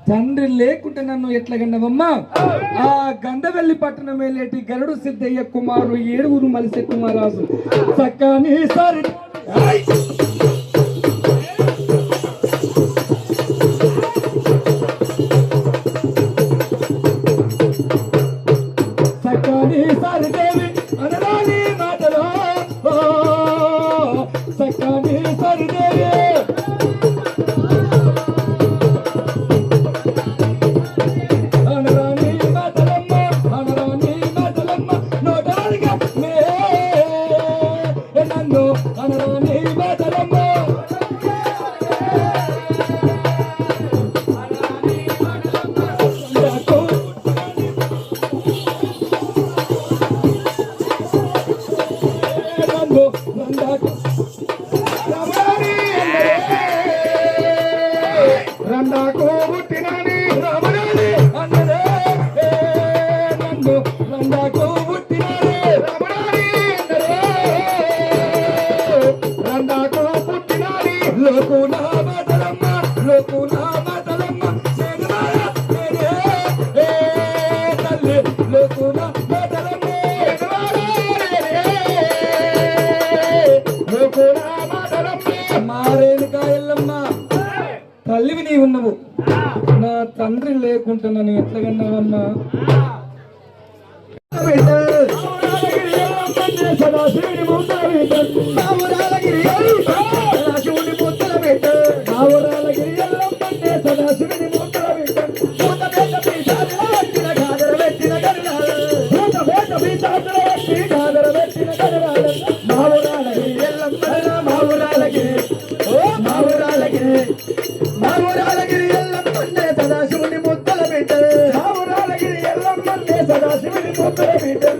తండ్రి లేకుంటే నన్ను ఎట్లాగన్నావమ్మా? ఆ గంధవెల్లి పట్టణం వెళ్ళేటి గరుడు సిద్ధయ్య కుమారు 7 మలిశెట్టి మహారాజు సకాని సారి సకాని సారి దేవి అనరాని మాటలో సకాని సారి దేవి తల్లివి నీ ఉన్నవు, నా తండ్రి లేకుంటే నన్ను ఎట్లాగన్నావమ్మా? మావురాలగిరి ఎల్లమ్మంటే సదాశివుని ముద్దల బిడ్డ.